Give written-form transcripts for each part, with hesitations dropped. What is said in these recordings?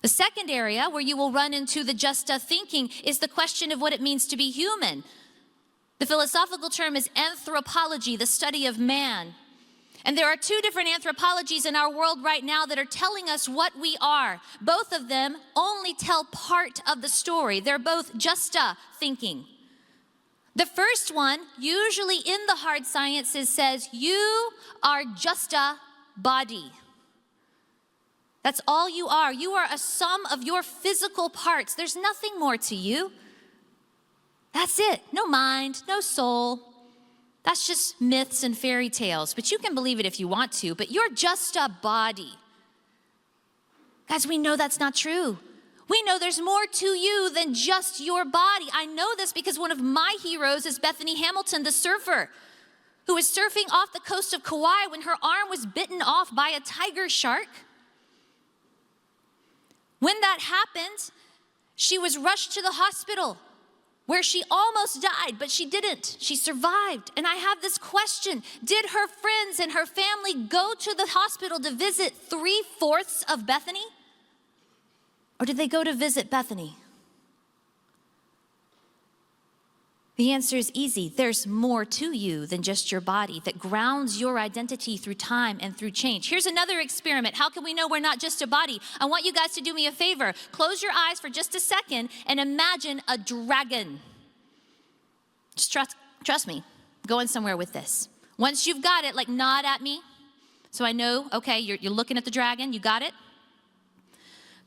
The second area where you will run into the just-a thinking is the question of what it means to be human. The philosophical term is anthropology, the study of man. And there are two different anthropologies in our world right now that are telling us what we are. Both of them only tell part of the story. They're both just-a thinking. The first one, usually in the hard sciences, says you are just a body. That's all you are. You are a sum of your physical parts. There's nothing more to you. That's it. No mind, no soul. That's just myths and fairy tales. But you can believe it if you want to, but you're just a body. Guys, we know that's not true. We know there's more to you than just your body. I know this because one of my heroes is Bethany Hamilton, the surfer, who was surfing off the coast of Kauai when her arm was bitten off by a tiger shark. When that happened, she was rushed to the hospital where she almost died, but she didn't. She survived. And I have this question. Did her friends and her family go to the hospital to visit 3/4 of Bethany? Or did they go to visit Bethany? The answer is easy. There's more to you than just your body that grounds your identity through time and through change. Here's another experiment. How can we know we're not just a body? I want you guys to do me a favor. Close your eyes for just a second and imagine a dragon. Just trust me. I'm going somewhere with this. Once you've got it, like nod at me so I know, okay, you're looking at the dragon. You got it?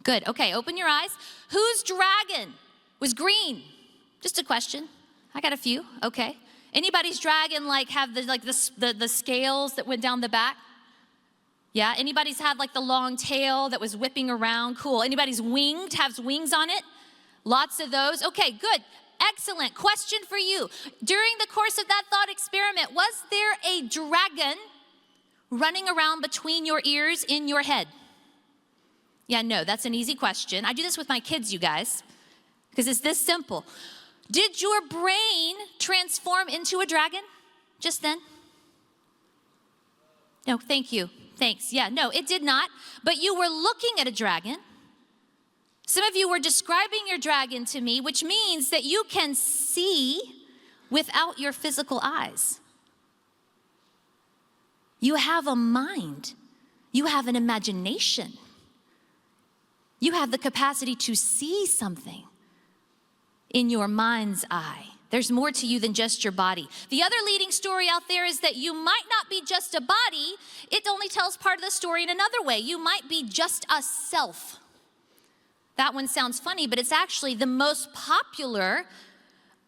Good. Okay, open your eyes. Whose dragon was green? Just a question. I got a few, okay. Anybody's dragon have the scales that went down the back? Yeah, anybody's had like the long tail that was whipping around? Cool. Anybody's winged, has wings on it? Lots of those. Okay, good. Excellent. Question for you. During the course of that thought experiment, was there a dragon running around between your ears in your head? Yeah, no, that's an easy question. I do this with my kids, you guys, because it's this simple. Did your brain transform into a dragon just then? No, thank you. Thanks. Yeah, no, it did not. But you were looking at a dragon. Some of you were describing your dragon to me, which means that you can see without your physical eyes. You have a mind. You have an imagination. You have the capacity to see something in your mind's eye. There's more to you than just your body. The other leading story out there is that you might not be just a body. It only tells part of the story in another way. You might be just a self. That one sounds funny, but it's actually the most popular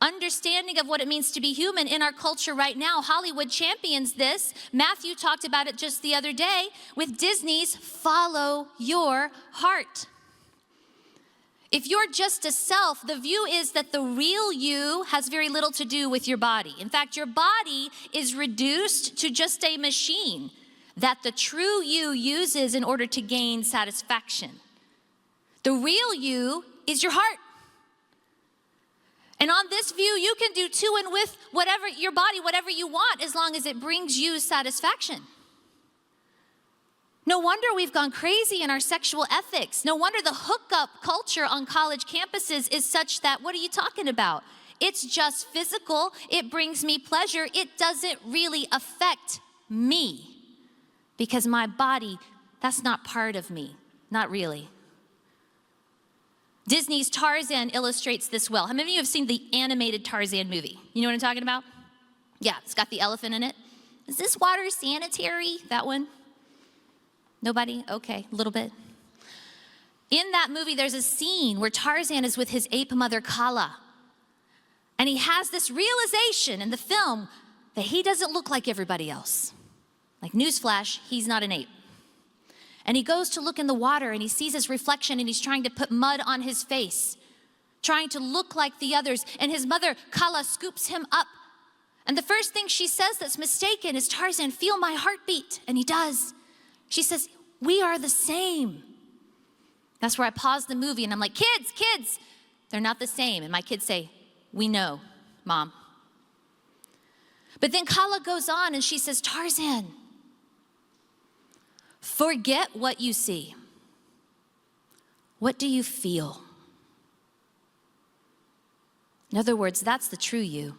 understanding of what it means to be human in our culture right now. Hollywood champions this. Matthew talked about it just the other day with Disney's Follow Your Heart. If you're just a self, the view is that the real you has very little to do with your body. In fact, your body is reduced to just a machine that the true you uses in order to gain satisfaction. The real you is your heart. And on this view, you can do to and with whatever your body, whatever you want, as long as it brings you satisfaction. No wonder we've gone crazy in our sexual ethics. No wonder the hookup culture on college campuses is such that, what are you talking about? It's just physical. It brings me pleasure. It doesn't really affect me because my body, that's not part of me. Not really. Disney's Tarzan illustrates this well. How many of you have seen the animated Tarzan movie? You know what I'm talking about? Yeah, it's got the elephant in it. Is this water sanitary? That one? Nobody? Okay, a little bit. In that movie, there's a scene where Tarzan is with his ape mother, Kala. And he has this realization in the film that he doesn't look like everybody else. Like newsflash, he's not an ape. And he goes to look in the water and he sees his reflection and he's trying to put mud on his face, trying to look like the others. And his mother, Kala, scoops him up. And the first thing she says that's mistaken is, Tarzan, feel my heartbeat. And he does. She says, we are the same. That's where I pause the movie and I'm like, kids, they're not the same. And my kids say, we know, Mom. But then Kala goes on and she says, Tarzan, forget what you see. What do you feel? In other words, that's the true you.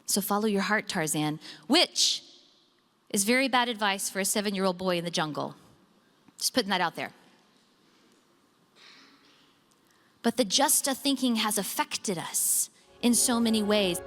So follow your heart, Tarzan, which is very bad advice for a 7-year-old boy in the jungle. Just putting that out there. But the Justa thinking has affected us in so many ways.